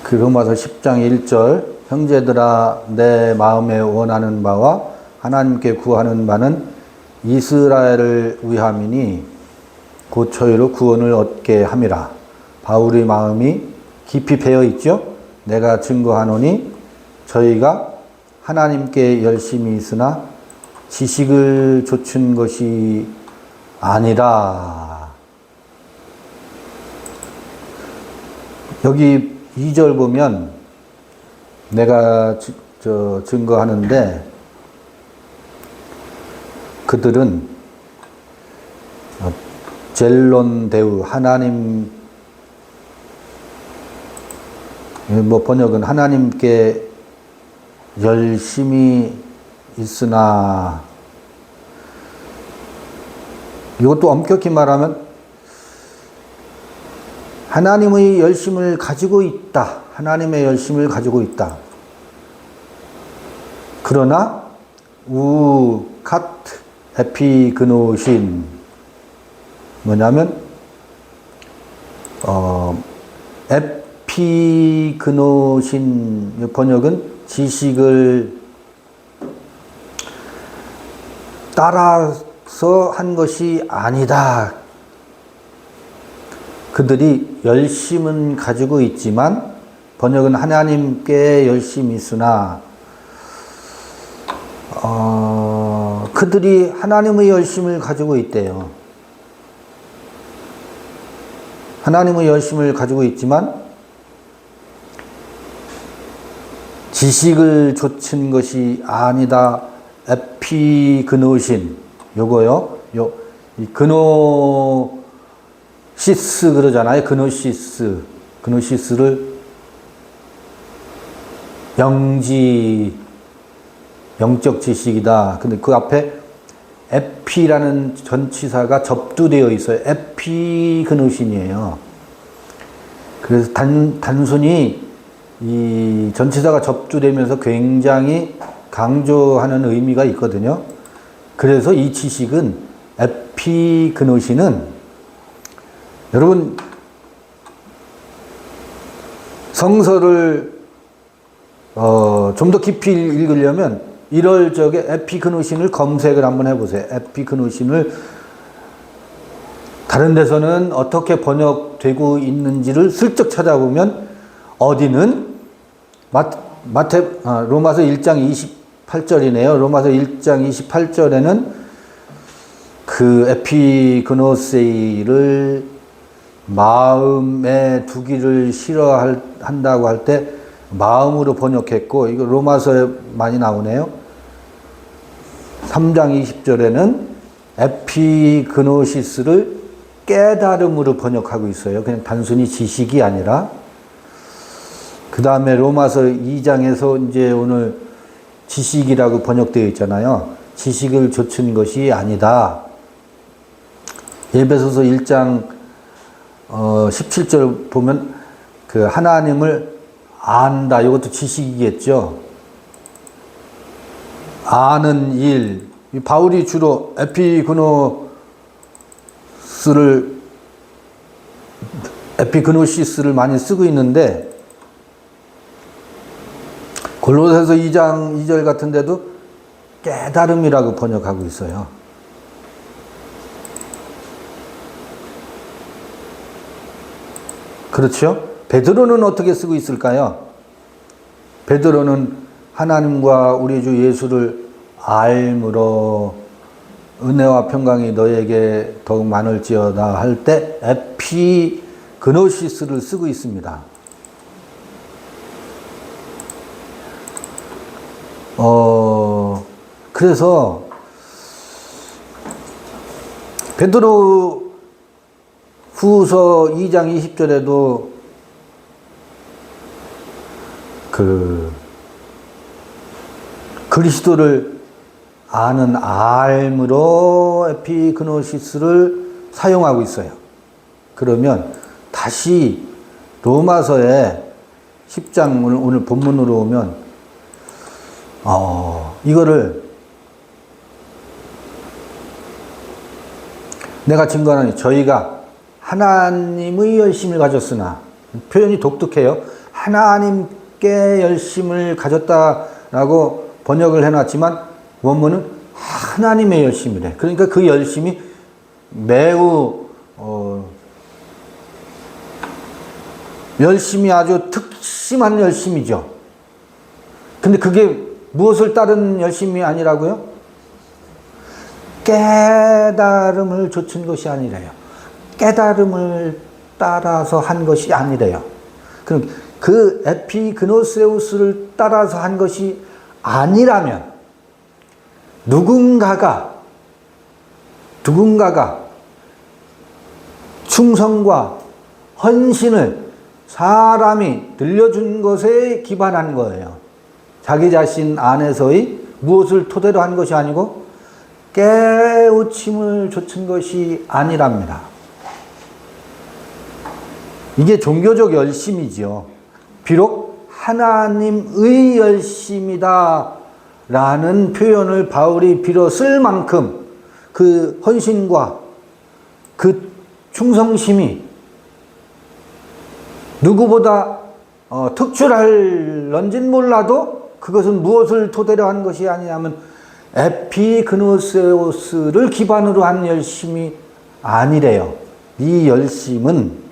그 로마서 10장 1절 형제들아 내 마음에 원하는 바와 하나님께 구하는 바는 이스라엘을 위함이니 곧 저희로 구원을 얻게 함이라. 바울의 마음이 깊이 배어 있죠. 내가 증거하노니 저희가 하나님께 열심히 있으나 지식을 좇은 것이 아니라. 여기 2절 보면 내가 증거하는데 그들은 젤론데우 하나님, 뭐 번역은 하나님께 열심히 있으나, 이것도 엄격히 말하면 하나님의 열심을 가지고 있다. 하나님의 열심을 가지고 있다. 그러나 우카트 에피그노신, 뭐냐면 에피그노신 번역은 지식을 따라서 한 것이 아니다. 그들이 열심은 가지고 있지만 번역은 하나님께 열심히 있으나 그들이 하나님의 열심을 가지고 있대요. 하나님의 열심을 가지고 있지만 지식을 좇은 것이 아니다. 에피그노신, 요거요. 이 그노시스 그러잖아요. 그노시스를 영적 지식이다. 근데 그 앞에 에피라는 전치사가 접두되어 있어요. 에피그노신이에요. 그래서 단순히 이 전치사가 접두되면서 굉장히 강조하는 의미가 있거든요. 그래서 이 지식은 에피그노신은, 여러분 성서를 좀 더 깊이 읽으려면 이럴 적에 에피그노신을 검색을 한번 해보세요. 에피그노신을 다른 데서는 어떻게 번역되고 있는지를 슬쩍 찾아보면 어디는 로마서 1장 28절이네요. 로마서 1장 28절에는 그 에피그노세이를 마음에 두기를 싫어한다고 할 때 마음으로 번역했고, 이거 로마서에 많이 나오네요. 3장 20절에는 에피그노시스를 깨달음으로 번역하고 있어요. 그냥 단순히 지식이 아니라. 그 다음에 로마서 2장에서 이제 오늘 지식이라고 번역되어 있잖아요. 지식을 좇은 것이 아니다. 에베소서 1장 17절 보면 그 하나님을 안다. 이것도 지식이겠죠. 아는 일. 바울이 주로 에피그노시스를 많이 쓰고 있는데, 골로새서 2장 2절 같은 데도 깨달음이라고 번역하고 있어요. 그렇죠? 베드로는 어떻게 쓰고 있을까요? 베드로는 하나님과 우리 주 예수를 알므로 은혜와 평강이 너에게 더욱 많을지어다 할 때 에피그노시스를 쓰고 있습니다. 그래서 베드로 후서 2장 20절에도 그리스도를 아는 알므로 에피그노시스를 사용하고 있어요. 그러면 다시 로마서에 10장 오늘 본문으로 오면 이거를 내가 증거하노니 저희가 하나님의 열심을 가졌으나, 표현이 독특해요. 하나님께 열심을 가졌다라고 번역을 해놨지만 원문은 하나님의 열심이래. 그러니까 그 열심이 매우 열심이 아주 특심한 열심이죠. 근데 그게 무엇을 따른 열심이 아니라고요? 깨달음을 좇은 것이 아니래요. 깨달음을 따라서 한 것이 아니래요. 그럼 그 에피그노세우스를 따라서 한 것이 아니라면 누군가가 충성과 헌신을 사람이 들려준 것에 기반한 거예요. 자기 자신 안에서의 무엇을 토대로 한 것이 아니고 깨우침을 좇은 것이 아니랍니다. 이게 종교적 열심이지요. 비록 하나님의 열심이다 라는 표현을 바울이 빌어 쓸 만큼 그 헌신과 그 충성심이 누구보다 특출할런진 몰라도 그것은 무엇을 토대로 한 것이 아니냐면 에피그노세우스를 기반으로 한 열심이 아니래요. 이 열심은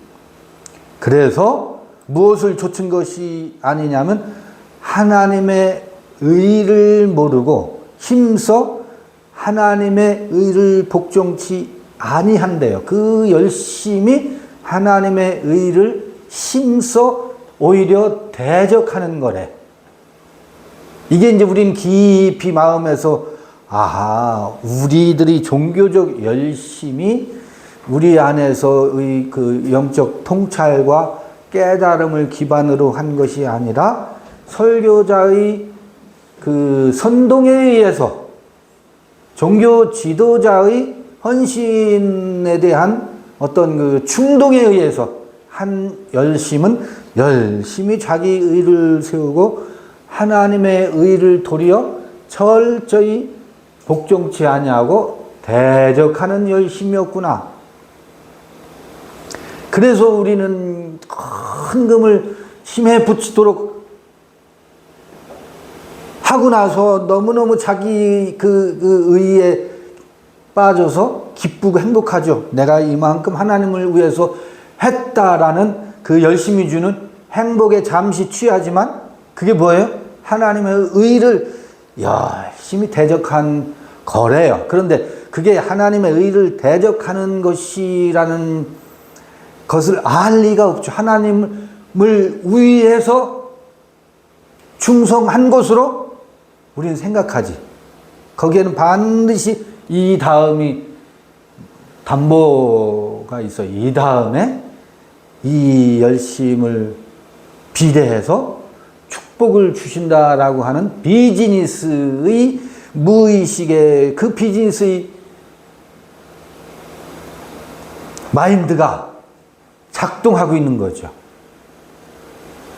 그래서 무엇을 좇은 것이 아니냐면 하나님의 의를 모르고 힘써 하나님의 의를 복종치 아니한대요. 그 열심이 하나님의 의를 힘써 오히려 대적하는 거래. 이게 이제 우린 깊이 마음에서 우리들이 종교적 열심이 우리 안에서의 그 영적 통찰과 깨달음을 기반으로 한 것이 아니라 설교자의 그 선동에 의해서 종교 지도자의 헌신에 대한 어떤 그 충동에 의해서 한 열심은 열심히 자기 의를 세우고 하나님의 의를 도리어 철저히 복종치 아니하고 대적하는 열심이었구나. 그래서 우리는 헌금을 힘에 붙이도록 하고 나서 너무너무 자기 그 의에 빠져서 기쁘고 행복하죠. 내가 이만큼 하나님을 위해서 했다라는 그 열심히 주는 행복에 잠시 취하지만 그게 뭐예요? 하나님의 의를 열심히 대적한 거래요. 그런데 그게 하나님의 의를 대적하는 것이라는 것을 알 리가 없죠. 하나님을 위해서 충성한 것으로 우리는 생각하지. 거기에는 반드시 이 다음이 담보가 있어요. 이 다음에 이 열심을 비례해서 축복을 주신다라고 하는 비즈니스의 무의식의 그 비즈니스의 마인드가 작동하고 있는 거죠.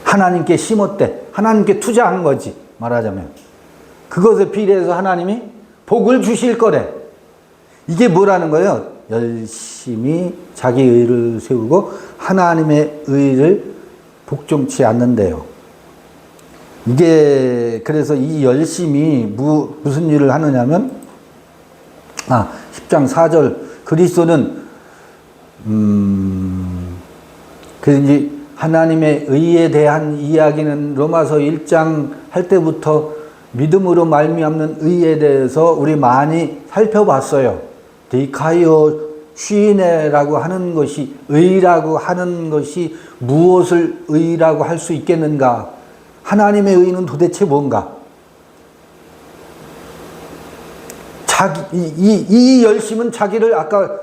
하나님께 심었대. 하나님께 투자한 거지. 말하자면. 그것에 비례해서 하나님이 복을 주실 거래. 이게 뭐라는 거예요? 열심히 자기 의를 세우고 하나님의 의를 복종치 않는데요. 이게 그래서 이 열심이 무슨 일을 하느냐면 10장 4절 그리스도는 그래서 이제 하나님의 의에 대한 이야기는 로마서 1장 할 때부터 믿음으로 말미암는 의에 대해서 우리 많이 살펴봤어요. 디카이오 쉬네라고 하는 것이 의라고 하는 것이 무엇을 의라고 할 수 있겠는가? 하나님의 의는 도대체 뭔가? 이 열심은 자기를 아까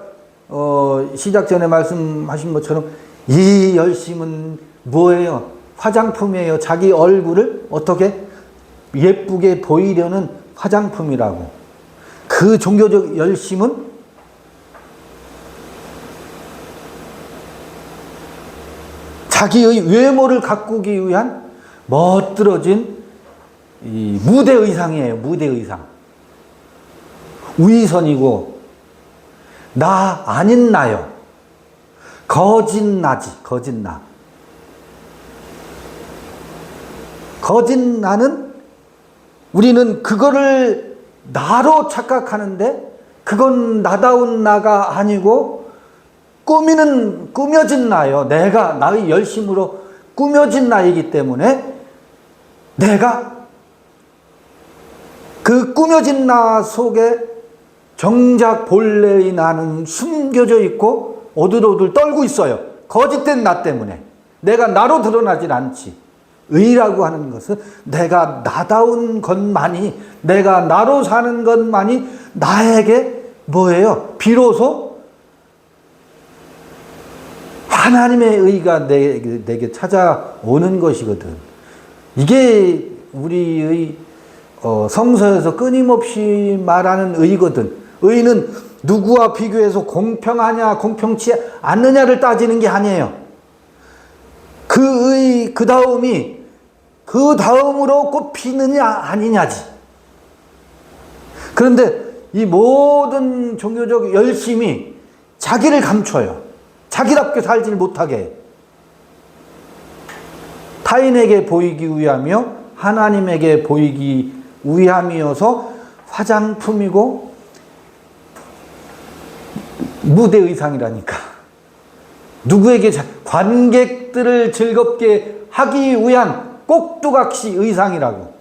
시작 전에 말씀하신 것처럼 이 열심은 뭐예요? 화장품이에요. 자기 얼굴을 어떻게 예쁘게 보이려는 화장품이라고. 그 종교적 열심은 자기의 외모를 가꾸기 위한 멋들어진 이 무대 의상이에요. 무대 의상. 위선이고 나 아닌 나요. 거짓 나지. 거짓 나. 거짓 나는 우리는 그거를 나로 착각하는데 그건 나다운 나가 아니고 꾸며진 나예요. 내가 나의 열심으로 꾸며진 나이기 때문에 내가 그 꾸며진 나 속에 정작 본래의 나는 숨겨져 있고 오들오들 떨고 있어요. 거짓된 나 때문에. 내가 나로 드러나질 않지. 의라고 하는 것은 내가 나다운 것만이, 내가 나로 사는 것만이 나에게 뭐예요? 비로소 하나님의 의가 내게 찾아오는 것이거든. 이게 우리의 성서에서 끊임없이 말하는 의거든. 의는 누구와 비교해서 공평하냐 공평치 않느냐를 따지는 게 아니에요. 그 의 그 다음이 그 다음으로 꼽히느냐 아니냐지. 그런데 이 모든 종교적 열심이 자기를 감춰요. 자기답게 살지 못하게 해요. 타인에게 보이기 위하며 하나님에게 보이기 위함이어서 화장품이고 무대 의상이라니까. 누구에게 관객들을 즐겁게 하기 위한 꼭두각시 의상이라고.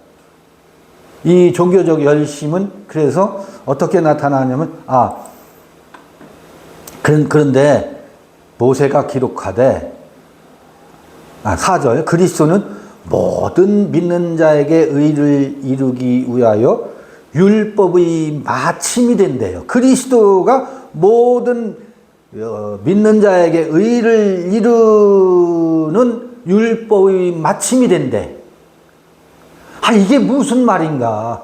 이 종교적 열심은 그래서 어떻게 나타나냐면 그런데 모세가 기록하되 4절 그리스도는 모든 믿는 자에게 의를 이루기 위하여 율법의 마침이 된대요. 그리스도가 모든 믿는 자에게 의를 이루는 율법의 마침이 된대. 이게 무슨 말인가?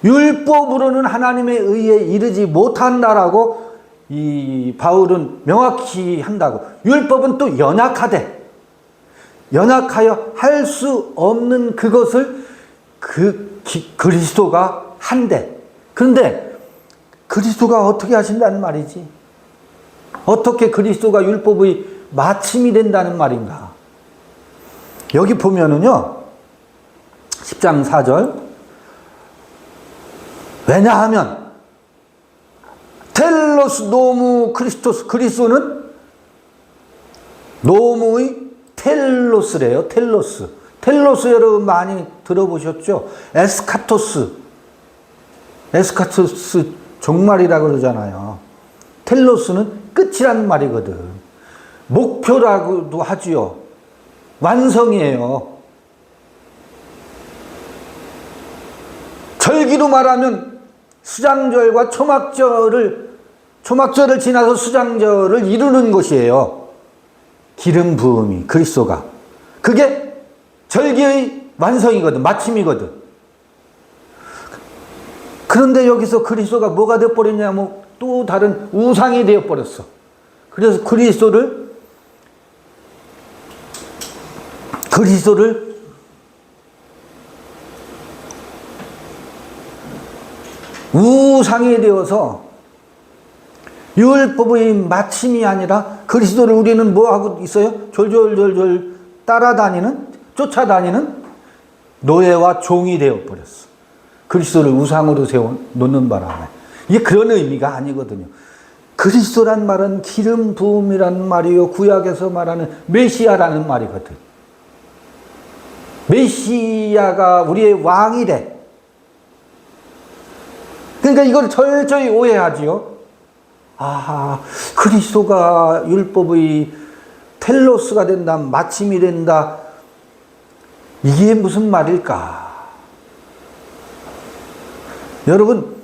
율법으로는 하나님의 의에 이르지 못한다라고 이 바울은 명확히 한다고. 율법은 또 연약하대. 연약하여 할 수 없는 그것을 그리스도가 한대. 그런데 그리스도가 어떻게 하신다는 말이지? 어떻게 그리스도가 율법의 마침이 된다는 말인가? 여기 보면은요, 10장 4절. 왜냐하면 텔로스 노무 크리스토스, 그리스도는 노무의 텔로스래요. 텔로스. 텔로스 여러분 많이 들어보셨죠? 에스카토스 종말이라고 그러잖아요. 텔로스는 끝이라는 말이거든. 목표라고도 하지요. 완성이에요. 절기로 말하면 수장절과 초막절을 지나서 수장절을 이루는 것이에요. 기름 부음이 그리스도가. 그게 절기의 완성이거든. 마침이거든. 그런데 여기서 그리스도가 뭐가 되어버렸냐면 또 다른 우상이 되어버렸어. 그래서 그리스도를 우상이 되어서 율법의 마침이 아니라 그리스도를 우리는 뭐하고 있어요? 졸졸졸졸 쫓아다니는 노예와 종이 되어버렸어. 그리스도를 우상으로 세워놓는 바람에. 이게 그런 의미가 아니거든요. 그리스도란 말은 기름 부음이라는 말이요. 구약에서 말하는 메시아라는 말이거든. 메시아가 우리의 왕이래. 그러니까 이걸 철저히 오해하지요. 그리스도가 율법의 텔로스가 된다, 마침이 된다. 이게 무슨 말일까? 여러분,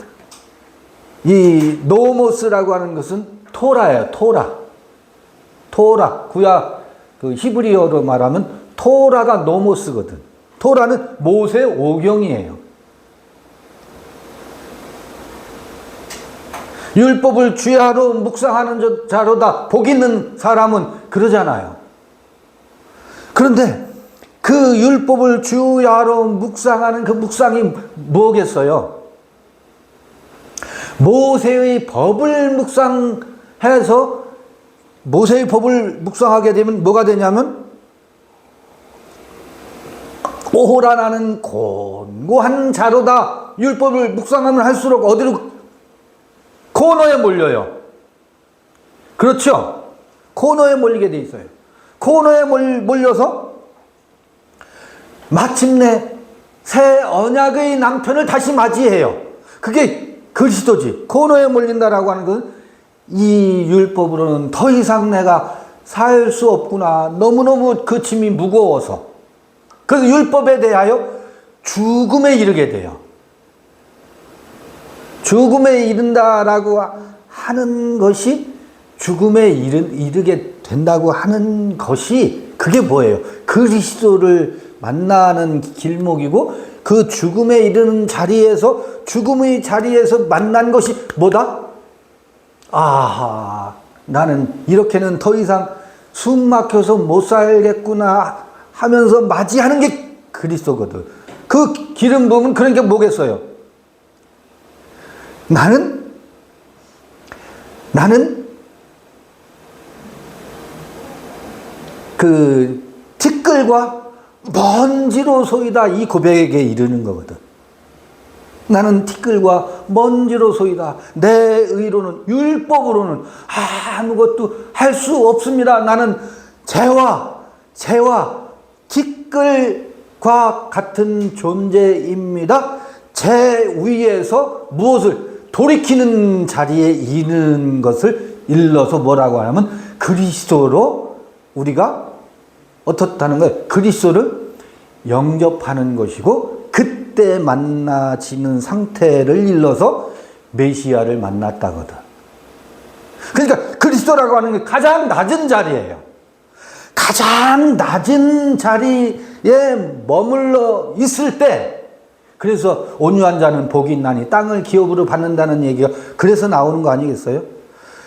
이 노모스라고 하는 것은 토라예요. 토라. 구약 그 히브리어로 말하면 토라가 노모스거든. 토라는 모세 오경이에요. 율법을 주야로 묵상하는 자로다 복 있는 사람은 그러잖아요. 그런데 그 율법을 주야로 묵상하는 그 묵상이 뭐겠어요? 모세의 법을 묵상해서 모세의 법을 묵상하게 되면 뭐가 되냐면 오호라 나는 곤고한 자로다. 율법을 묵상하면 할수록 어디로? 코너에 몰려요. 그렇죠? 코너에 몰리게 돼 있어요. 코너에 몰려서 마침내 새 언약의 남편을 다시 맞이해요. 그게 그리스도지. 코너에 몰린다라고 하는 건 이 율법으로는 더 이상 내가 살 수 없구나. 너무너무 그 짐이 무거워서. 그래서 율법에 대하여 죽음에 이르게 돼요. 죽음에 이른다라고 하는 것이 죽음에 이르게 된다고 하는 것이 그게 뭐예요? 그리스도를 만나는 길목이고 그 죽음에 이르는 자리에서 죽음의 자리에서 만난 것이 뭐다? 아하, 나는 이렇게는 더 이상 숨 막혀서 못 살겠구나 하면서 맞이하는 게 그리스도거든. 그 기름 부음은 그런 게 뭐겠어요? 나는 그 티끌과 먼지로소이다 이 고백에 이르는 거거든. 나는 티끌과 먼지로소이다. 내 의로는 율법으로는 아무것도 할 수 없습니다. 나는 재와 티끌과 같은 존재입니다. 재 위에서 무엇을 돌이키는 자리에 이르는 것을 일러서 뭐라고 하냐면 그리스도로 우리가 어떻다는 거예요? 그리스도를 영접하는 것이고 그때 만나지는 상태를 일러서 메시아를 만났다거든. 그러니까 그리스도라고 하는 게 가장 낮은 자리예요. 가장 낮은 자리에 머물러 있을 때 그래서 온유한 자는 복이 있나니 땅을 기업으로 받는다는 얘기가 그래서 나오는 거 아니겠어요?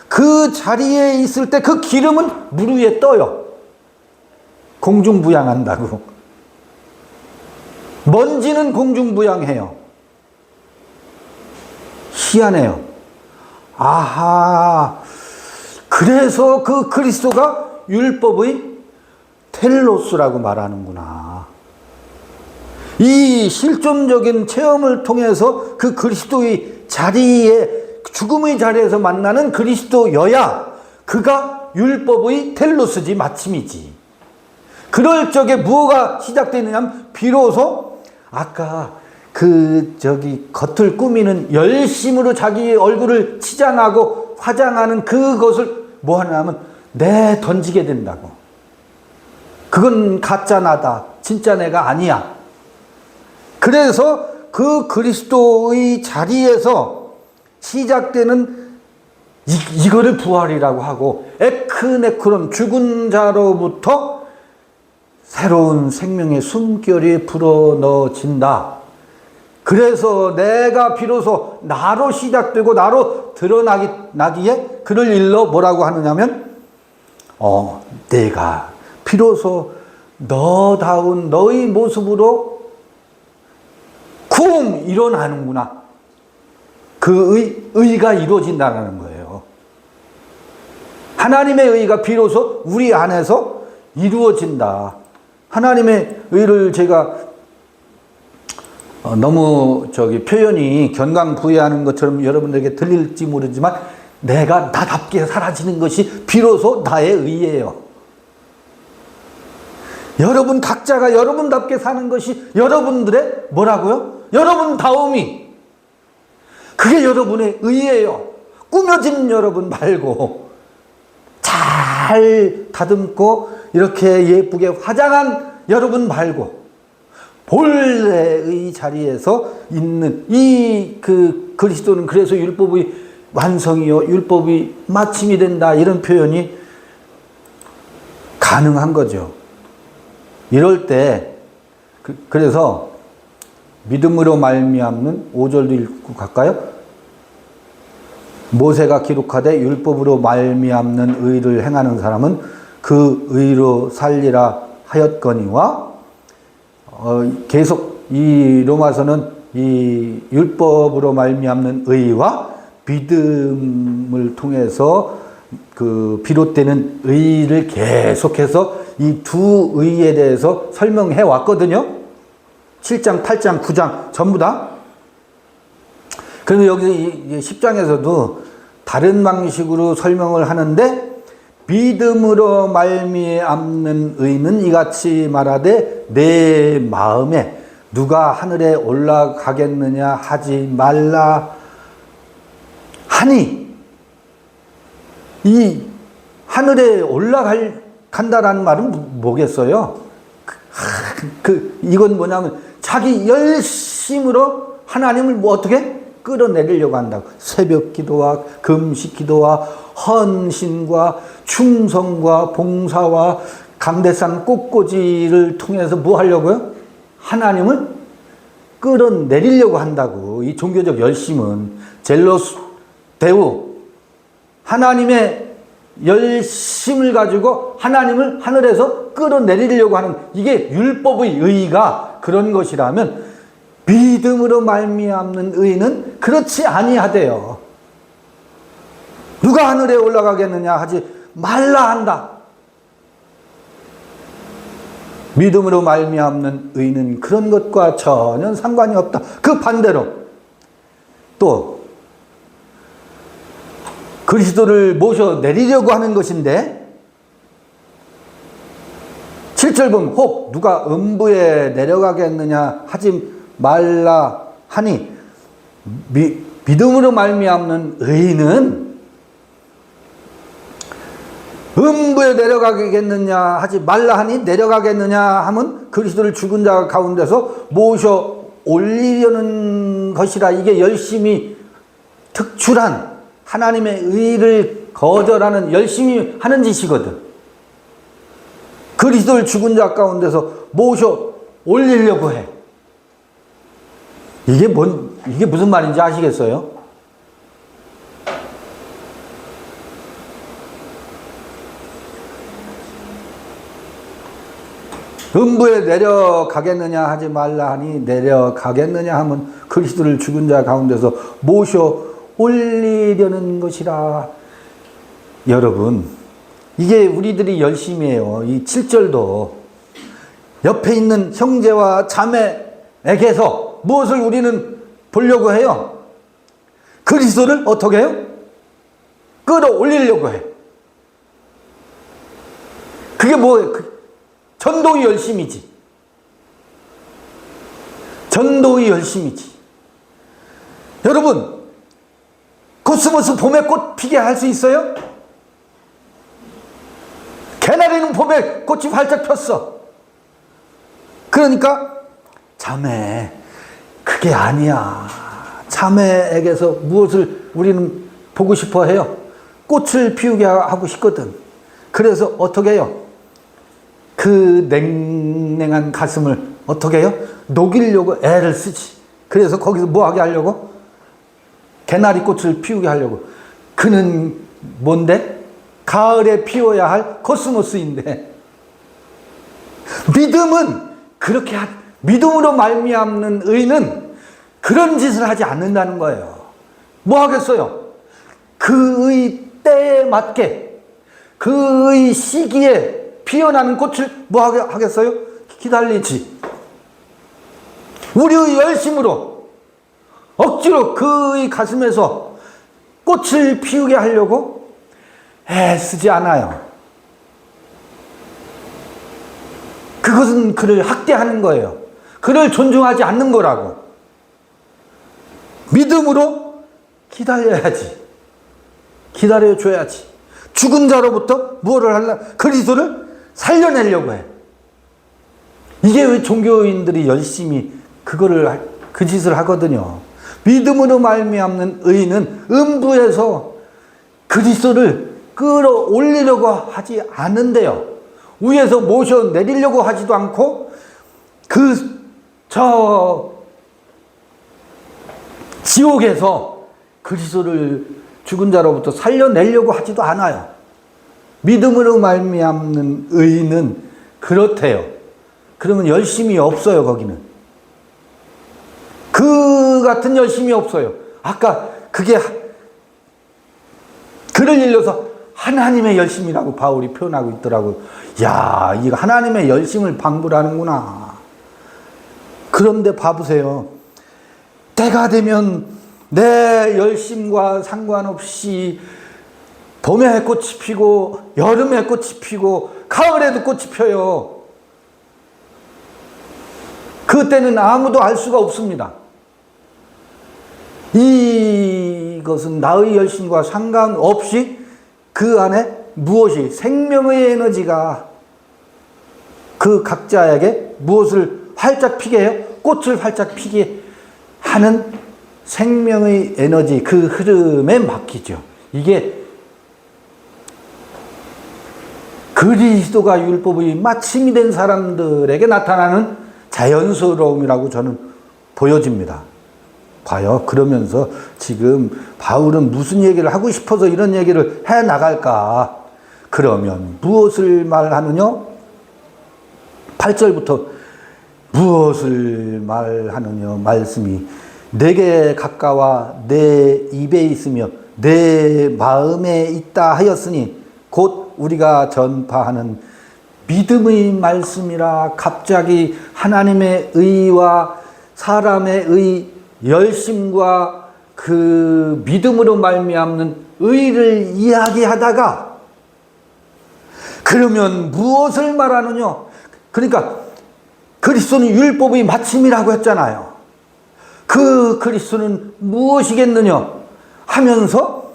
그 자리에 있을 때 그 기름은 물 위에 떠요. 공중부양한다고. 먼지는 공중부양해요. 희한해요. 아하, 그래서 그 그리스도가 율법의 텔로스라고 말하는구나. 이 실존적인 체험을 통해서 그 그리스도의 자리에, 죽음의 자리에서 만나는 그리스도여야 그가 율법의 텔로스지, 마침이지. 그럴 적에 무엇가 시작되느냐면 비로소 아까 겉을 꾸미는 열심으로 자기 얼굴을 치장하고 화장하는 그것을 뭐 하냐면 던지게 된다고. 그건 가짜 나다. 진짜 내가 아니야. 그래서 그 그리스도의 자리에서 시작되는 이거를 부활이라고 하고 에크네크론 죽은 자로부터 새로운 생명의 숨결이 불어넣어진다. 그래서 내가 비로소 나로 시작되고 나로 드러나기에 그를 일러 뭐라고 하느냐면 내가 비로소 너다운 너의 모습으로 쿵 일어나는구나. 그 의가 이루어진다는 거예요. 하나님의 의가 비로소 우리 안에서 이루어진다. 하나님의 의를 제가 너무 표현이 견강부회하는 것처럼 여러분들에게 들릴지 모르지만 내가 나답게 사라지는 것이 비로소 나의 의예요. 여러분 각자가 여러분답게 사는 것이 여러분들의 뭐라고요? 여러분다움이. 그게 여러분의 의예요. 꾸며진 여러분 말고 잘 다듬고 이렇게 예쁘게 화장한 여러분 말고 본래의 자리에서 있는 이 그리스도는 그래서 율법의 완성이요 율법이 마침이 된다 이런 표현이 가능한 거죠. 이럴 때 그래서 믿음으로 말미암는 5절도 읽고 갈까요? 모세가 기록하되 율법으로 말미암는 의를 행하는 사람은 그 의로 살리라 하였거니와 계속 이 로마서는 이 율법으로 말미암는 의와 믿음을 통해서 비롯되는 의를 계속해서 이 두 의에 대해서 설명해 왔거든요. 7장, 8장, 9장 전부 다. 그래서 여기 10장에서도 다른 방식으로 설명을 하는데, 믿음으로 말미암는 의는 이같이 말하되 내 마음에 누가 하늘에 올라가겠느냐 하지 말라 하니, 이 하늘에 올라간다라는 말은 뭐겠어요? 이건 뭐냐면 자기 열심으로 하나님을 뭐 어떻게 끌어내리려고 한다고. 새벽 기도와 금식 기도와 헌신과 충성과 봉사와 감대산 꽃꽂이를 통해서 뭐 하려고요? 하나님을 끌어내리려고 한다고. 이 종교적 열심은 젤로스 데우, 하나님의 열심을 가지고 하나님을 하늘에서 끌어내리려고 하는, 이게 율법의 의의가 그런 것이라면, 믿음으로 말미암는 의는 그렇지 아니하대요. 누가 하늘에 올라가겠느냐 하지 말라 한다. 믿음으로 말미암는 의는 그런 것과 전혀 상관이 없다. 그 반대로 또 그리스도를 모셔 내리려고 하는 것인데, 7절 보면 혹 누가 음부에 내려가겠느냐 하지 말라 하니, 믿음으로 말미암는 의는 음부에 내려가겠느냐 하지 말라 하니, 내려가겠느냐 하면 그리스도를 죽은 자 가운데서 모셔 올리려는 것이라. 이게 열심히 특출한 하나님의 의를 거절하는 열심히 하는 짓이거든. 그리스도를 죽은 자 가운데서 모셔 올리려고 해. 이게 무슨 말인지 아시겠어요? 음부에 내려가겠느냐 하지 말라 하니, 내려가겠느냐 하면 그리스도를 죽은 자 가운데서 모셔 올리려는 것이라. 여러분, 이게 우리들이 열심히 해요. 이 7절도 옆에 있는 형제와 자매에게서 무엇을 우리는 보려고 해요? 그리스도를 어떻게 해요? 끌어올리려고 해. 그게 뭐예요? 전도의 열심이지. 전도의 열심이지. 여러분, 코스모스 봄에 꽃 피게 할 수 있어요? 개나리는 봄에 꽃이 활짝 폈어. 그러니까 자매, 그게 아니야. 자매에게서 무엇을 우리는 보고 싶어 해요? 꽃을 피우게 하고 싶거든. 그래서 어떻게 해요? 그 냉랭한 가슴을 어떻게 해요? 녹이려고 애를 쓰지. 그래서 거기서 뭐 하게 하려고? 개나리 꽃을 피우게 하려고. 그는 뭔데? 가을에 피워야 할 코스모스인데, 믿음은 그렇게 믿음으로 말미암는 의는 그런 짓을 하지 않는다는 거예요. 뭐 하겠어요? 그의 때에 맞게, 그의 시기에 피어나는 꽃을 뭐 하겠어요? 기다리지. 우리의 열심으로 억지로 그의 가슴에서 꽃을 피우게 하려고 애쓰지 않아요. 그것은 그를 학대하는 거예요. 그를 존중하지 않는 거라고. 믿음으로 기다려야지. 기다려줘야지. 죽은 자로부터 무엇을 하려? 그리스도를 살려내려고 해. 이게 왜 종교인들이 열심히 그 짓을 하거든요. 믿음으로 말미암는 의인은 음부에서 그리스도를 끌어올리려고 하지 않는데요. 위에서 모셔 내리려고 하지도 않고, 지옥에서 그리스도를 죽은 자로부터 살려내려고 하지도 않아요. 믿음으로 말미암는 의인은 그렇대요. 그러면 열심이 없어요, 거기는. 그 같은 열심이 없어요. 아까 그게 글을 일러서 하나님의 열심이라고 바울이 표현하고 있더라고요. 야, 이거 하나님의 열심을 방불하는구나. 그런데 봐보세요. 때가 되면 내 열심과 상관없이 봄에 꽃이 피고 여름에 꽃이 피고 가을에도 꽃이 펴요. 그때는 아무도 알 수가 없습니다. 이것은 나의 열심과 상관없이 그 안에 무엇이 생명의 에너지가 그 각자에게 무엇을 활짝 피게 해요? 꽃을 활짝 피게 하는 생명의 에너지, 그 흐름에 맡기죠. 이게 그리스도가 율법의 마침이 된 사람들에게 나타나는 자연스러움이라고 저는 보여집니다. 봐요. 그러면서 지금 바울은 무슨 얘기를 하고 싶어서 이런 얘기를 해 나갈까? 그러면 무엇을 말하느냐? 8절부터 무엇을 말하느냐? 말씀이 내게 가까워 내 입에 있으며 내 마음에 있다 하였으니 곧 우리가 전파하는 믿음의 말씀이라. 갑자기 하나님의 의와 사람의 의, 열심과 그 믿음으로 말미암는 의를 이야기하다가 그러면 무엇을 말하느냐? 그러니까 그리스도는 율법의 마침이라고 했잖아요. 그 그리스도는 무엇이겠느냐 하면서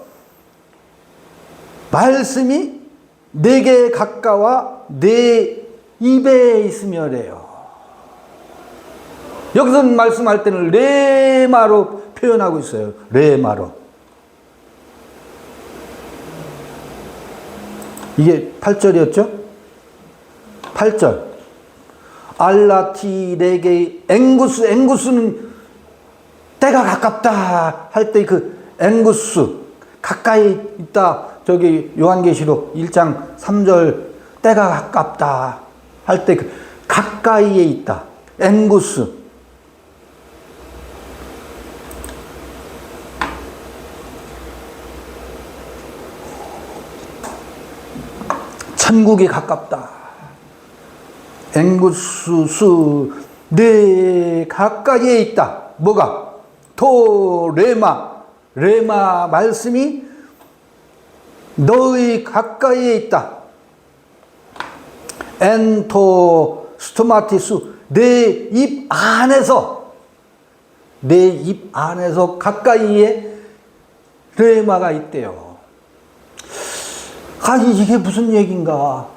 말씀이 내게 가까워 내 입에 있으며래요. 여기서 말씀할 때는 레마로 표현하고 있어요. 레마로. 이게 8절이었죠? 8절. 알라티 레게 앵구스. 앵구스는 때가 가깝다 할 때 그 앵구스, 가까이 있다. 저기 요한계시록 1장 3절 때가 가깝다 할 때 그 가까이에 있다. 앵구스. 천국이 가깝다. 앵구스 내 가까이에 있다. 뭐가? 토 레마. 레마 말씀이 너의 가까이에 있다. 엔토 스토마티스 내 입 안에서, 내 입 안에서 가까이에 레마가 있대요. 아, 이게 무슨 얘기인가?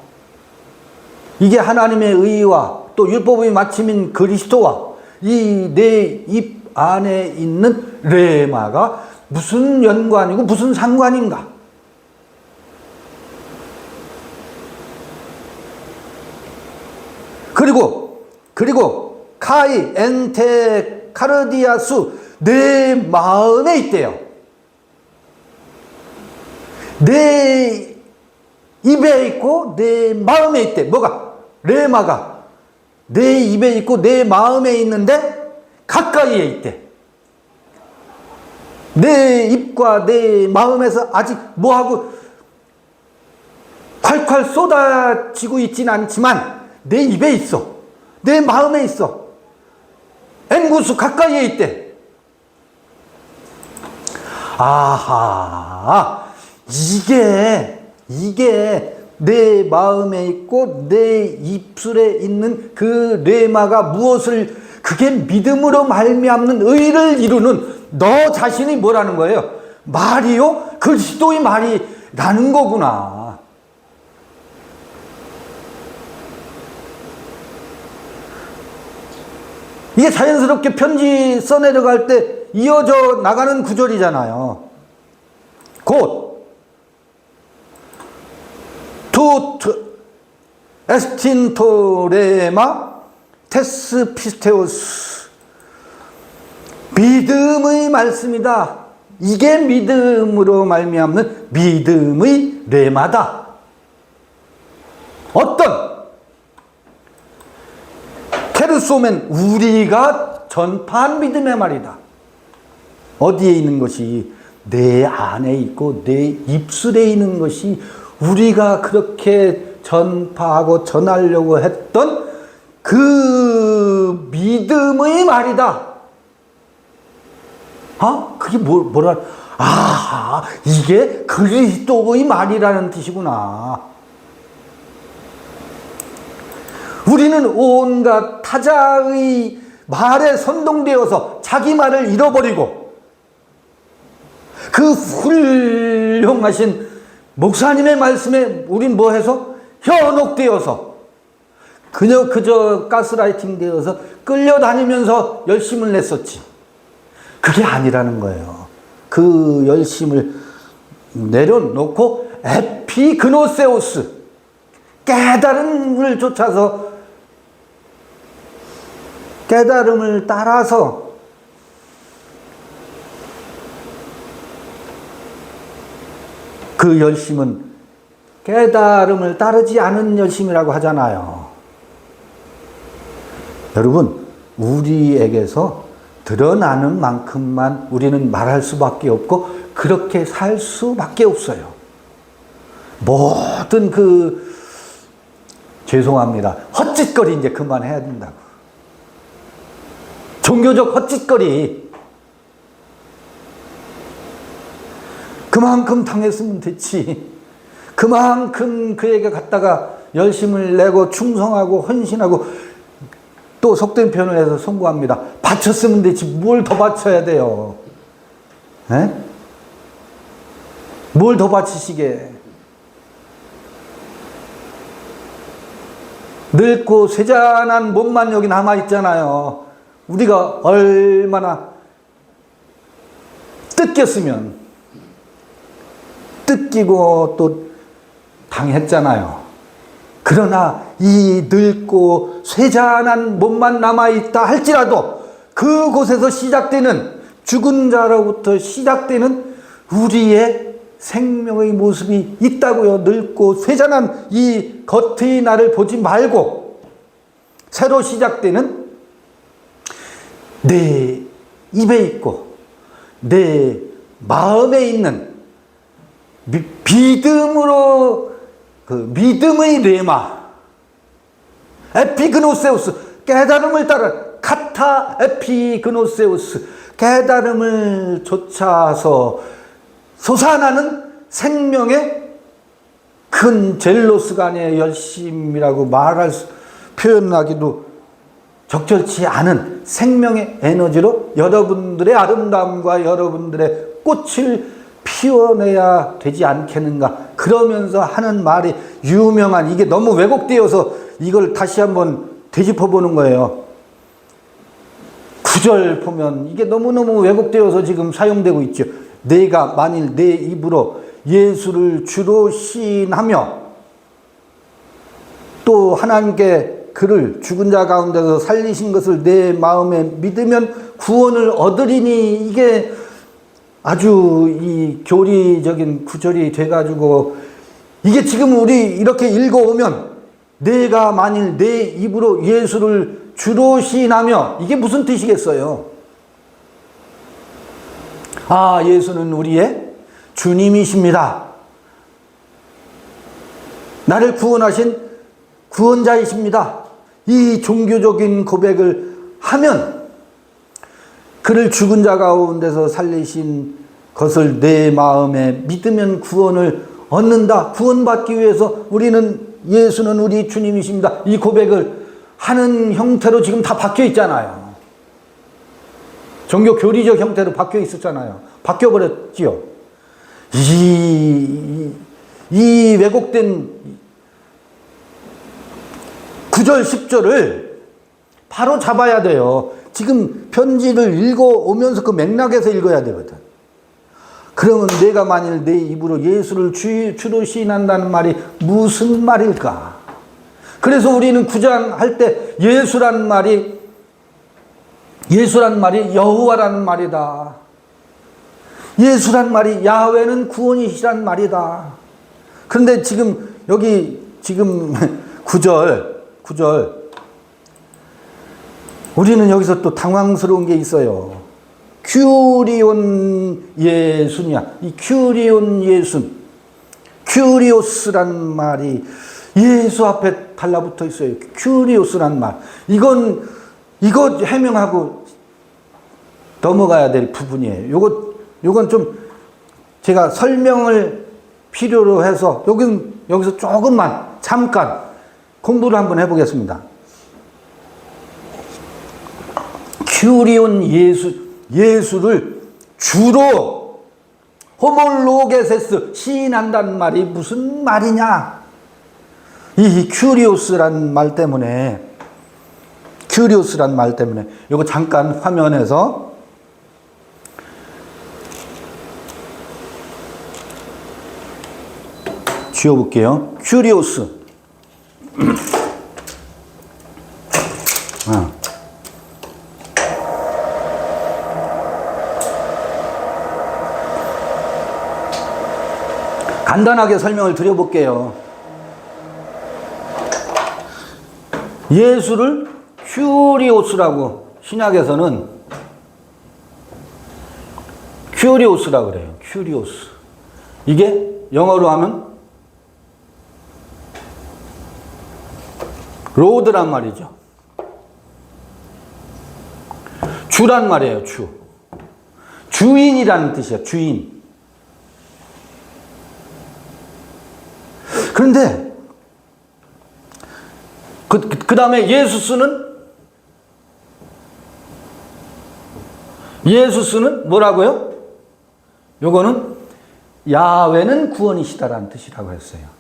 이게 하나님의 의와 또 율법의 마침인 그리스도와 이 내 입 안에 있는 레마가 무슨 연관이고 무슨 상관인가? 그리고 카이 엔테 카르디아수 내 마음에 있대요. 내 입에 있고 내 마음에 있대. 뭐가? 레마가 내 입에 있고 내 마음에 있는데 가까이에 있대. 내 입과 내 마음에서 아직 뭐하고 콸콸 쏟아지고 있진 않지만 내 입에 있어. 내 마음에 있어. 앵구수 가까이에 있대. 아하, 이게 내 마음에 있고 내 입술에 있는 그 레마가 무엇을, 그게 믿음으로 말미암는 의를 이루는 너 자신이 뭐라는 거예요? 말이요? 그리스도의 말이라는 거구나. 이게 자연스럽게 편지 써내려갈 때 이어져 나가는 구절이잖아요. 곧 투 에스틴토레마 테스 피스테오스 믿음의 말씀이다. 이게 믿음으로 말미암는 믿음의 레마다. 어떤 케르소멘 우리가 전파한 믿음의 말이다. 어디에 있는 것이? 내 안에 있고 내 입술에 있는 것이 우리가 그렇게 전파하고 전하려고 했던 그 믿음의 말이다. 그게 뭐라? 이게 그리스도의 말이라는 뜻이구나. 우리는 온갖 타자의 말에 선동되어서 자기 말을 잃어버리고 그 훌륭하신 목사님의 말씀에 우린 뭐해서 현혹되어서 그저 가스라이팅 되어서 끌려다니면서 열심을 냈었지. 그게 아니라는 거예요. 그 열심을 내려놓고 에피그노세우스, 깨달음을 쫓아서 깨달음을 따라서 그 열심은 깨달음을 따르지 않은 열심이라고 하잖아요. 여러분, 우리에게서 드러나는 만큼만 우리는 말할 수밖에 없고 그렇게 살 수밖에 없어요. 모든 죄송합니다. 헛짓거리 이제 그만해야 된다고. 종교적 헛짓거리. 그만큼 당했으면 됐지. 그만큼 그에게 갖다가 열심을 내고 충성하고 헌신하고 또 속된 표현을 해서 송구합니다. 바쳤으면 되지 뭘 더 바쳐야 돼요. 에? 뭘 더 바치시게. 늙고 쇠잔한 몸만 여기 남아있잖아요. 우리가 얼마나 뜯겼으면 뜯기고 또 당했잖아요. 그러나 이 늙고 쇠잔한 몸만 남아있다 할지라도 그곳에서 시작되는 죽은 자로부터 시작되는 우리의 생명의 모습이 있다고요. 늙고 쇠잔한 이 겉의 나를 보지 말고 새로 시작되는 내 입에 있고 내 마음에 있는 믿음으로 믿음의 레마 에피그노세우스 깨달음을 따라 카타 에피그노세우스 깨달음을 쫓아서 솟아나는 생명의 큰 젤로스가 아니에요. 열심이라고 표현하기도 적절치 않은 생명의 에너지로 여러분들의 아름다움과 여러분들의 꽃을 피워내야 되지 않겠는가. 그러면서 하는 말이 유명한, 이게 너무 왜곡되어서 이걸 다시 한번 되짚어보는 거예요. 9절 보면 이게 너무너무 왜곡되어서 지금 사용되고 있죠. 내가 만일 내 입으로 예수를 주로 시인하며 또 하나님께 그를 죽은 자 가운데서 살리신 것을 내 마음에 믿으면 구원을 얻으리니, 이게 아주 이 교리적인 구절이 돼가지고 이게 지금 우리 이렇게 읽어오면 내가 만일 내 입으로 예수를 주로 시인하며 이게 무슨 뜻이겠어요? 예수는 우리의 주님이십니다. 나를 구원하신 구원자이십니다. 이 종교적인 고백을 하면 그를 죽은 자 가운데서 살리신 것을 내 마음에 믿으면 구원을 얻는다. 구원받기 위해서 예수는 우리 주님이십니다. 이 고백을 하는 형태로 지금 다 바뀌어 있잖아요. 종교 교리적 형태로 바뀌어 있었잖아요. 바뀌어버렸지요. 이 왜곡된 9절 10절을 바로 잡아야 돼요. 지금 편지를 읽어오면서 그 맥락에서 읽어야 되거든. 그러면 내가 만일 내 입으로 예수를 주로 시인한다는 말이 무슨 말일까? 그래서 우리는 구장할 때 예수란 말이 여호와라는 말이다. 예수란 말이 야훼는 구원이시란 말이다. 그런데 지금 여기 9절 우리는 여기서 또 당황스러운 게 있어요. 큐리온 예수냐, 이 큐리온 예수, 큐리오스란 말이 예수 앞에 달라붙어 있어요. 큐리오스란 말, 이건 이거 해명하고 넘어가야 될 부분이에요. 요건 좀 제가 설명을 필요로 해서 여기서 조금만 잠깐 공부를 한번 해보겠습니다. 큐리온 예수를 주로 호몰로게세스 시인한다는 말이 무슨 말이냐? 이 큐리오스란 말 때문에 요거 잠깐 화면에서 지워볼게요. 큐리오스. 간단하게 설명을 드려볼게요. 예수를 큐리오스라고 신약에서는 큐리오스라고 그래요. 큐리오스. 이게 영어로 하면 로드란 말이죠. 주란 말이에요. 주인이라는 뜻이에요. 주인. 그런데 그 다음에 예수스는 뭐라고요? 요거는 야훼는 구원이시다라는 뜻이라고 했어요.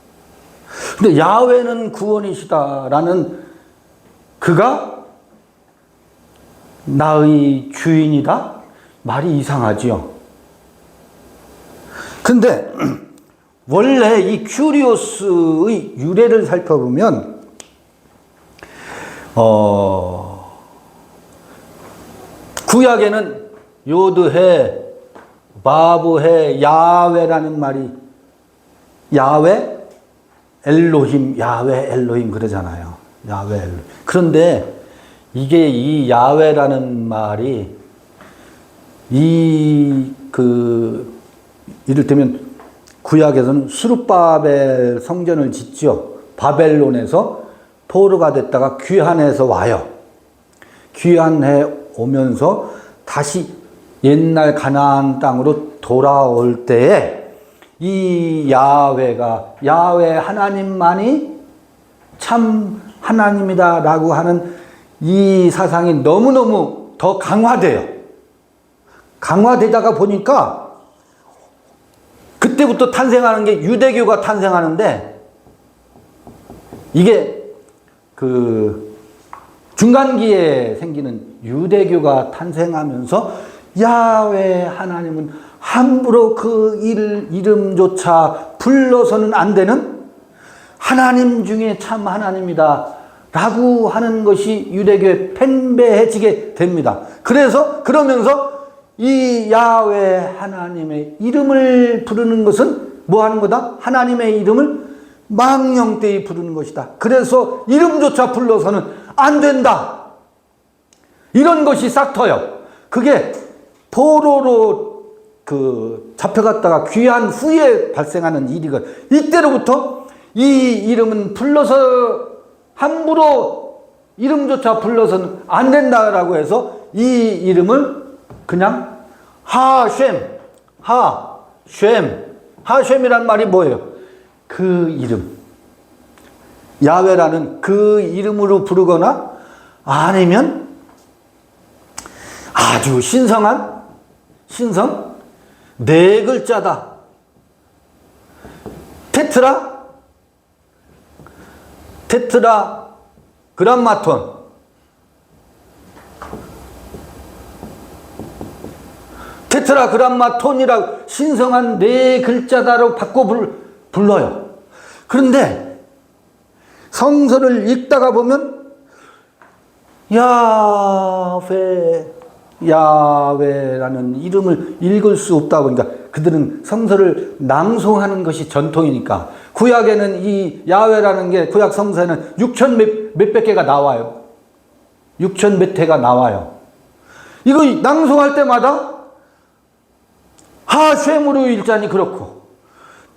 근데 야훼는 구원이시다라는 그가 나의 주인이다? 말이 이상하지요. 근데 원래 이 큐리오스의 유래를 살펴보면 구약에는 요드해, 바브해, 야훼라는 말이 야훼, 엘로힘, 야훼, 엘로힘 그러잖아요. 야훼, 엘로힘. 그런데 이게 이 야훼라는 말이 이를테면 구약에서는 스룹바벨 성전을 짓죠. 바벨론에서 포로가 됐다가 귀환해서 와요. 귀환해 오면서 다시 옛날 가나안 땅으로 돌아올 때에 이 야훼 하나님만이 참 하나님이다라고 하는 이 사상이 너무너무 더 강화돼요. 강화되다가 보니까 그때부터 탄생하는 게 유대교가 탄생하는데, 이게 중간기에 생기는 유대교가 탄생하면서 야훼 하나님은 함부로 그 이름조차 불러서는 안 되는 하나님 중에 참 하나님이다 라고 하는 것이 유대교에 팽배해지게 됩니다. 그러면서 이 야훼 하나님의 이름을 부르는 것은 뭐 하는 거다? 하나님의 이름을 망령되이 부르는 것이다. 그래서 이름조차 불러서는 안 된다. 이런 것이 싹 터요. 그게 포로로 잡혀갔다가 귀환 후에 발생하는 일이거든. 이때로부터 이 이름은 불러서 함부로 이름조차 불러서는 안 된다라고 해서 이 이름을 그냥 하셴이란 말이 뭐예요? 그 이름, 야훼라는 그 이름으로 부르거나 아니면 아주 신성 네 글자다. 테트라그람마톤. 테트라그람마톤이라고 신성한 네 글자다로 바꿔 불러요. 그런데 성서를 읽다가 보면 야훼라는 이름을 읽을 수 없다 보니까 그들은 성서를 낭송하는 것이 전통이니까, 구약에는 이 야훼라는 게 구약 성서에는 6천 몇백 개가 나와요. 6천 몇 회가 나와요. 이거 낭송할 때마다 하셴으로 읽자니 그렇고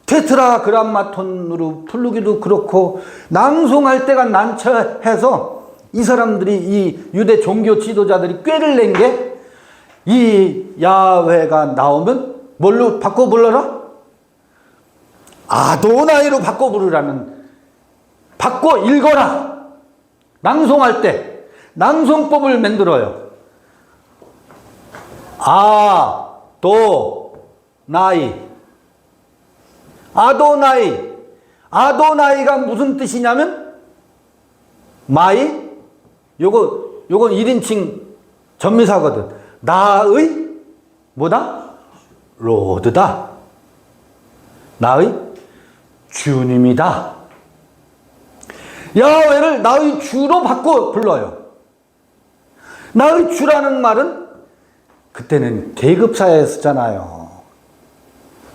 테트라그람마톤으로 부르기도 그렇고 낭송할 때가 난처해서 이 사람들이, 이 유대 종교 지도자들이 꾀를 낸 게, 이 야훼가 나오면 뭘로 바꿔 불러라? 아도나이로 바꿔 부르라는, 바꿔 읽어라. 낭송할 때 낭송법을 만들어요. 아도나이. 아도나이. 아도나이가 무슨 뜻이냐면, 마이, 요건 1인칭 전미사거든. 나의, 뭐다? 로드다. 나의 주님이다. 야훼를 나의 주로 바꿔 불러요. 나의 주라는 말은 그때는 계급사회였잖아요.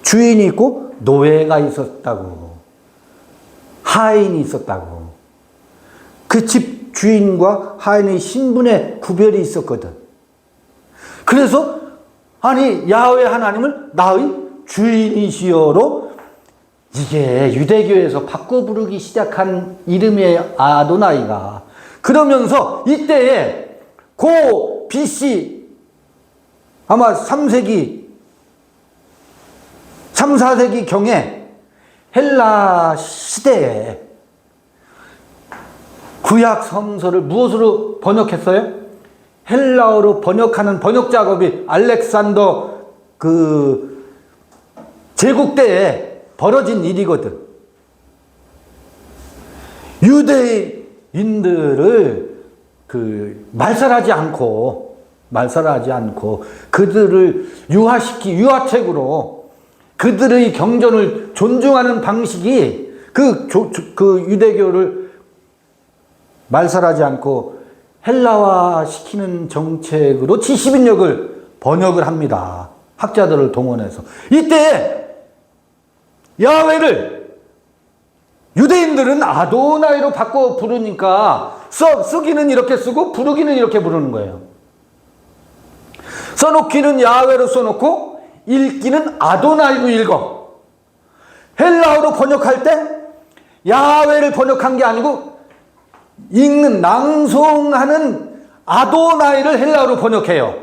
주인이 있고 노예가 있었다고, 하인이 있었다고. 그 집 주인과 하인의 신분의 구별이 있었거든. 그래서 아니 야훼 하나님을 나의 주인이시여로, 이게 유대교에서 바꿔 부르기 시작한 이름의 아도나이가, 그러면서 이때에 고 BC 아마 3세기 3, 4세기 경에 헬라 시대에 구약 성서를 무엇으로 번역했어요? 헬라어로 번역하는 번역 작업이 알렉산더 그 제국 때에 벌어진 일이거든. 유대인들을 말살하지 않고 그들을 유아책으로 그들의 경전을 존중하는 방식이 그 유대교를 말살하지 않고 헬라화 시키는 정책으로 70인역을 번역을 합니다. 학자들을 동원해서. 이때 야훼를 유대인들은 아도나이로 바꿔 부르니까 쓰기는 이렇게 쓰고 부르기는 이렇게 부르는 거예요. 써놓기는 야훼로 써놓고 읽기는 아도나이로 읽어. 헬라어로 번역할 때 야훼를 번역한 게 아니고 읽는, 낭송하는 아도나이를 헬라어로 번역해요.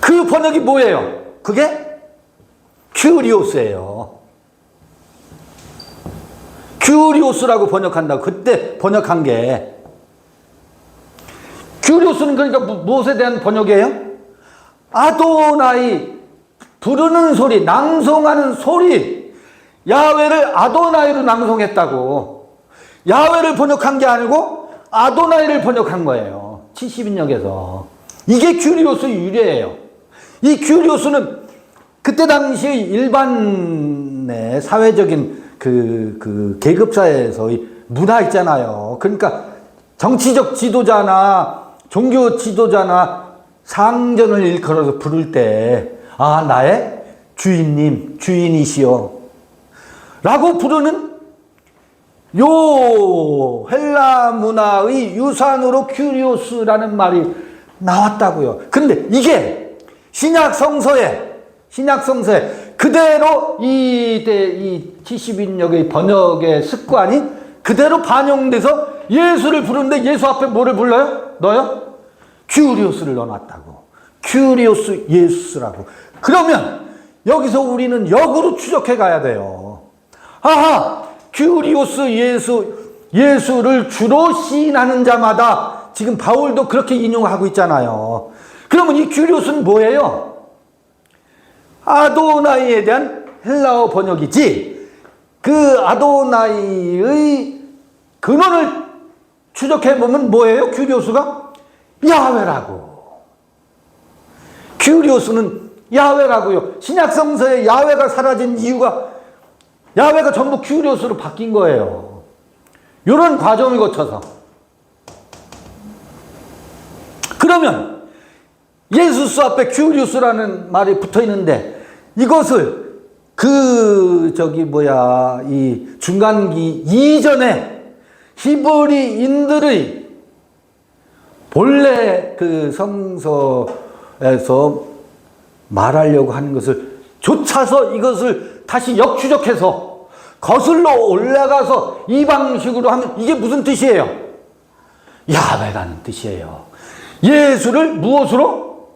그 번역이 뭐예요? 그게 큐리오스예요. 큐리오스라고 번역한다고. 그때 번역한 게. 큐리오스는 그러니까 무엇에 대한 번역이에요? 아도나이, 부르는 소리, 낭송하는 소리. 야훼를 아도나이로 낭송했다고. 야훼를 번역한 게 아니고 아도나이를 번역한 거예요. 70인역에서. 이게 큐리오스 유래예요. 이 큐리오스는 그때 당시의 일반의 사회적인 그 계급사회에서의 문화 있잖아요. 그러니까 정치적 지도자나 종교 지도자나 상전을 일컬어서 부를 때, 아, 나의 주인님, 주인이시여 라고 부르는 요 헬라 문화의 유산으로 큐리오스라는 말이 나왔다고요. 근데 이게 신약 성서에 그대로 이 70인역의 번역의 습관이 그대로 반영돼서 예수를 부르는데 예수 앞에 뭐를 불러요? 넣어요? 큐리오스를 넣어놨다고. 큐리오스 예수라고. 그러면 여기서 우리는 역으로 추적해 가야 돼요. 아하, 큐리오스 예수를 주로 시인하는 자마다 지금 바울도 그렇게 인용하고 있잖아요. 그러면 이 큐리오스는 뭐예요? 아도나이에 대한 헬라어 번역이지, 그 아도나이의 근원을 추적해보면 뭐예요? 큐리오스가? 야훼라고. 큐리오스는 야훼라고요. 신약성서에 야훼가 사라진 이유가, 야훼가 전부 큐리오스로 바뀐 거예요. 이런 과정을 거쳐서. 그러면 예수스 앞에 큐리오스라는 말이 붙어 있는데, 이것을 이 중간기 이전에 히브리인들의 본래 그 성서에서 말하려고 하는 것을 좇아서 이것을 다시 역추적해서 거슬러 올라가서 이 방식으로 하면 이게 무슨 뜻이에요? 야훼라는 뜻이에요. 예수를 무엇으로?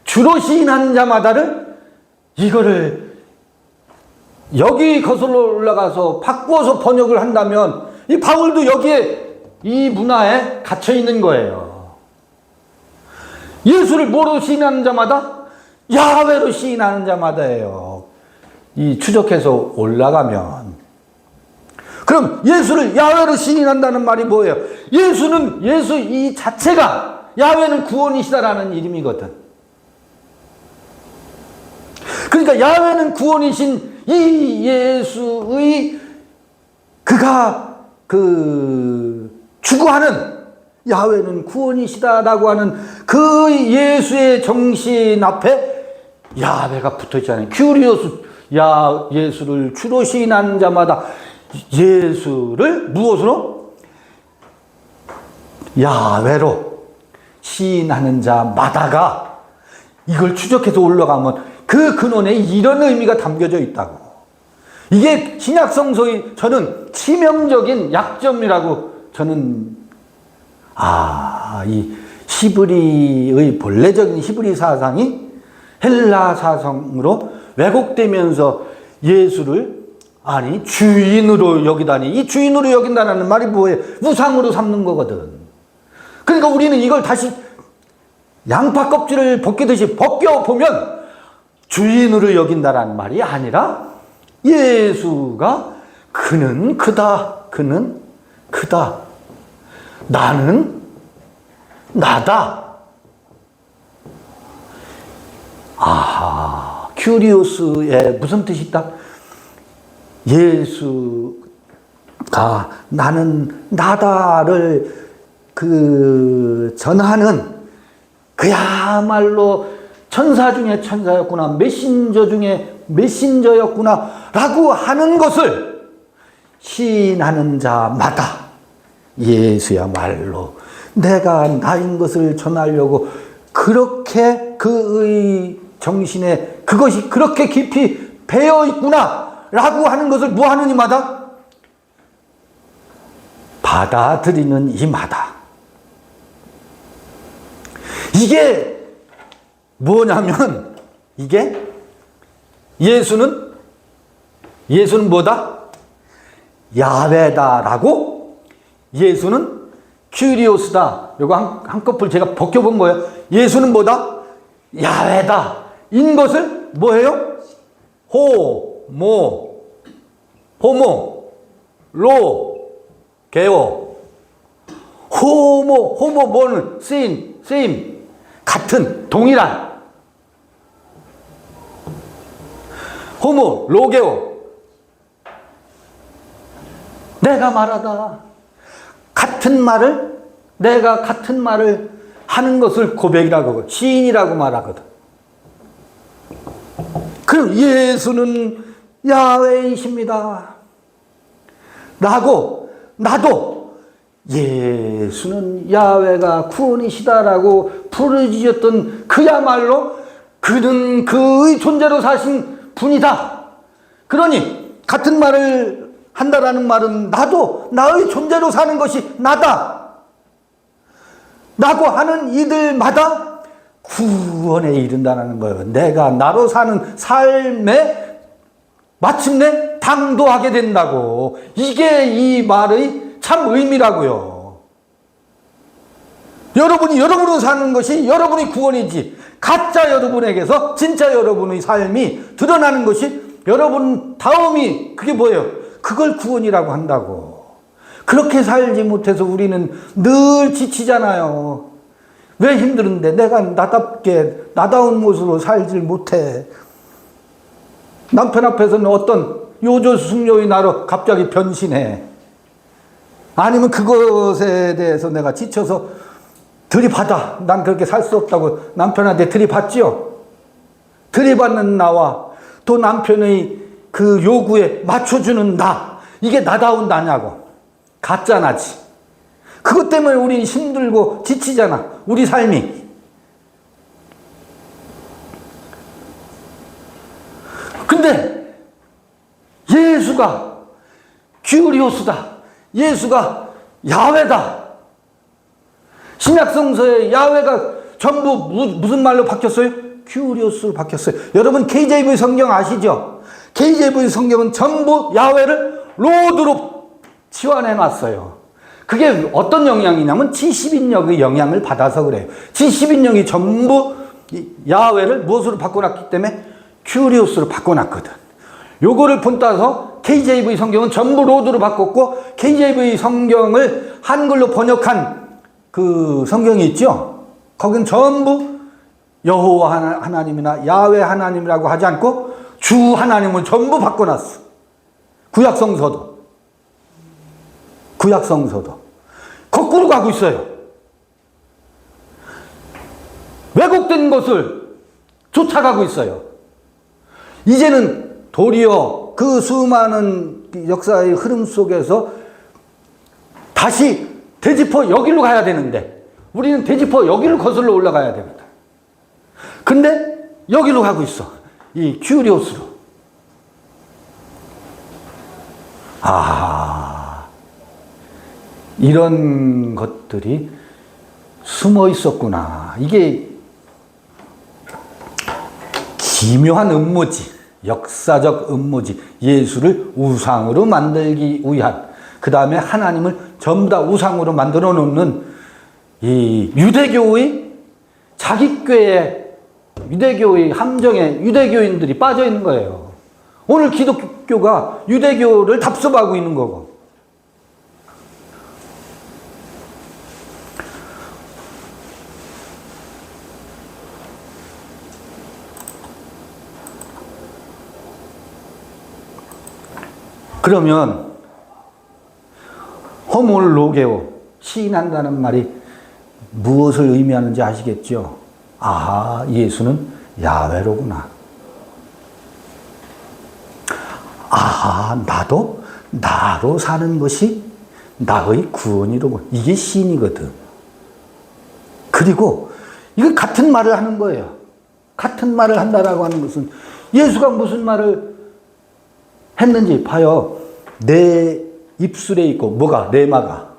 주로 시인하는 자마다를 이거를 여기 거슬러 올라가서 바꾸어서 번역을 한다면 이 바울도 여기에 이 문화에 갇혀 있는 거예요. 예수를 뭐로 시인하는 자마다? 야훼로 시인하는 자마다예요. 이 추적해서 올라가면. 그럼 예수를 야훼로 시인한다는 말이 뭐예요? 예수는 예수 이 자체가 야훼는 구원이시다라는 이름이거든. 그러니까 야훼는 구원이신 이 예수의 그가 추구하는 야훼는 구원이시다라고 하는 그 예수의 정신 앞에 야훼가 붙어 있잖아요. 큐리오스 예수를 주로 시인하는 자마다 예수를 무엇으로? 야훼로 시인하는 자마다가 이걸 추적해서 올라가면 그 근원에 이런 의미가 담겨져 있다고. 이게 신약 성서의 저는 치명적인 약점이라고 저는 이 히브리의 본래적인 히브리 사상이 헬라 사상으로 왜곡되면서 예수를 주인으로 여기다니. 이 주인으로 여긴다는 말이 뭐예요? 우상으로 삼는 거거든. 그러니까 우리는 이걸 다시 양파 껍질을 벗기듯이 벗겨보면 주인으로 여긴다라는 말이 아니라 예수가 그는 크다. 그는 크다. 나는 나다. 아하, 큐리오스의 무슨 뜻이 있다? 예수가 나는 나다를 전하는 그야말로 천사 중에 천사였구나, 메신저 중에 메신저였구나 라고 하는 것을 시인하는 자마다 예수야말로 내가 나인 것을 전하려고 그렇게 그의 정신에 그것이 그렇게 깊이 배어 있구나 라고 하는 것을 뭐 하는 이마다? 받아들이는 이마다. 이게 뭐냐면 이게 예수는 뭐다? 야훼다라고, 예수는 큐리오스다. 이거 한꺼풀 제가 벗겨본 거예요. 예수는 뭐다? 야훼다. 인 것을 뭐예요? 호모, 게오. 호모 뭐는? same, 같은, 동일한. 호모, 로게오. 내가 말하다. 내가 같은 말을 하는 것을 고백이라고, 시인이라고 말하거든. 그럼 예수는 야훼이십니다. 라고, 나도 예수는 야훼가 구원이시다라고 부르짖었던 그야말로 그는 그의 존재로 사신 분이다. 그러니 같은 말을 한다라는 말은 나도 나의 존재로 사는 것이 나다 라고 하는 이들마다 구원에 이른다는 거예요. 내가 나로 사는 삶에 마침내 당도하게 된다고. 이게 이 말의 참 의미라고요. 여러분이 여러분으로 사는 것이 여러분의 구원이지, 가짜 여러분에게서 진짜 여러분의 삶이 드러나는 것이 여러분 다음이 그게 뭐예요? 그걸 구원이라고 한다고. 그렇게 살지 못해서 우리는 늘 지치잖아요. 왜 힘드는데? 내가 나답게 나다운 모습으로 살질 못해. 남편 앞에서는 어떤 요조숙녀의 나로 갑자기 변신해. 아니면 그것에 대해서 내가 지쳐서 들이받아. 난 그렇게 살 수 없다고 남편한테 들이받지요. 들이받는 나와 또 남편의 그 요구에 맞춰주는 나. 이게 나다운 나냐고. 가짜 나지. 그것 때문에 우리 힘들고 지치잖아. 우리 삶이. 근데 예수 예수가 큐리오스다. 예수가 야훼다. 신약성서에 야훼가 전부 무슨 말로 바뀌었어요? 큐리오스로 바뀌었어요. 여러분 KJV 성경 아시죠? KJV 성경은 전부 야훼를 로드로 치환해 놨어요. 그게 어떤 영향이냐면 G11역의 영향을 받아서 그래요. G11역이 전부 야훼를 무엇으로 바꿔놨기 때문에 큐리오스로 바꿔놨거든. 요거를 본따서 KJV 성경은 전부 로드로 바꿨고, KJV 성경을 한글로 번역한 그 성경이 있죠? 거긴 전부 여호와 하나님이나 야훼 하나님이라고 하지 않고 주 하나님을 전부 바꿔놨어. 구약성서도. 거꾸로 가고 있어요. 왜곡된 것을 쫓아가고 있어요. 이제는 도리어 그 수많은 역사의 흐름 속에서 다시 되짚어 여기로 가야 되는데, 우리는 되짚어 여기를 거슬러 올라가야 됩니다. 근데 여기로 가고 있어. 이 큐리오스로. 이런 것들이 숨어 있었구나. 이게 기묘한 음모지, 역사적 음모지, 예수를 우상으로 만들기 위한, 그 다음에 하나님을 전부 다 우상으로 만들어 놓는 이 유대교의 자기꾀에, 유대교의 함정에 유대교인들이 빠져 있는 거예요. 오늘 기독교가 유대교를 답습하고 있는 거고. 그러면 호몰로게오, 시인한다는 말이 무엇을 의미하는지 아시겠죠? 예수는 야훼로구나. 나로 사는 것이 나의 구원이로군. 이게 시인이거든. 그리고 이거 같은 말을 하는 거예요. 같은 말을 한다라고 하는 것은 예수가 무슨 말을 했는지 봐요. 내 입술에 있고 뭐가? 내마가.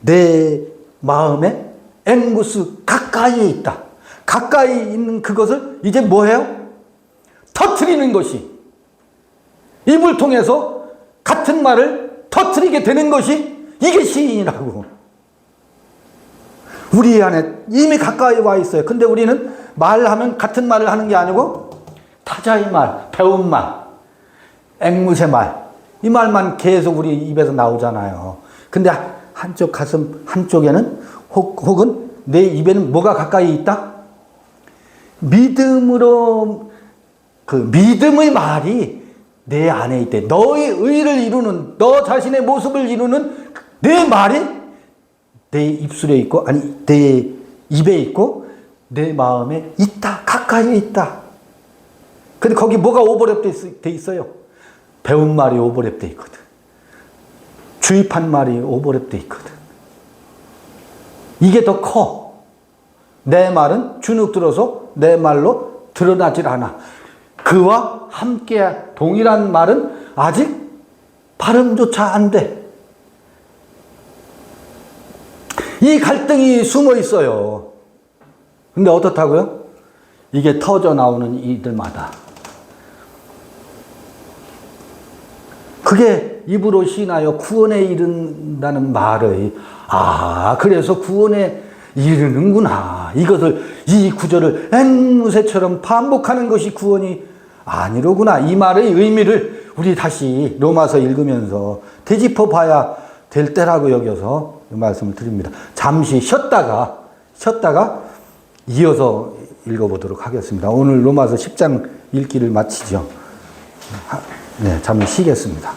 내 마음에 앵구스 가까이에 있다. 가까이 있는 그것을 이제 뭐해요? 터뜨리는 것이, 입을 통해서 같은 말을 터뜨리게 되는 것이 이게 시인이라고. 우리 안에 이미 가까이 와 있어요. 근데 우리는 말하면 같은 말을 하는 게 아니고 타자의 말, 배운 말, 앵무새 말, 이 말만 계속 우리 입에서 나오잖아요. 근데 한쪽 가슴 한쪽에는 혹은 내 입에는 뭐가 가까이 있다? 믿음으로, 그 믿음의 말이 내 안에 있대. 너의 의를 이루는, 너 자신의 모습을 이루는 내 말이 내 입술에 있고, 아니 내 입에 있고 내 마음에 있다. 가까이 있다. 근데 거기 뭐가 오버랩 돼 있어요? 배운 말이 오버랩 돼 있거든. 주입한 말이 오버랩 돼 있거든. 이게 더 커. 내 말은 주눅 들어서 내 말로 드러나질 않아. 그와 함께 동일한 말은 아직 발음조차 안 돼. 이 갈등이 숨어 있어요. 근데 어떻다고요? 이게 터져 나오는 이들마다. 그게 입으로 시인하여 구원에 이른다는 말의, 그래서 구원에 이르는구나. 이것을, 이 구절을 앵무새처럼 반복하는 것이 구원이 아니로구나. 이 말의 의미를 우리 다시 로마서 읽으면서 되짚어 봐야 될 때라고 여겨서 이 말씀을 드립니다. 잠시 쉬었다가 이어서 읽어보도록 하겠습니다. 오늘 로마서 10장 읽기를 마치죠. 네, 잠시 쉬겠습니다.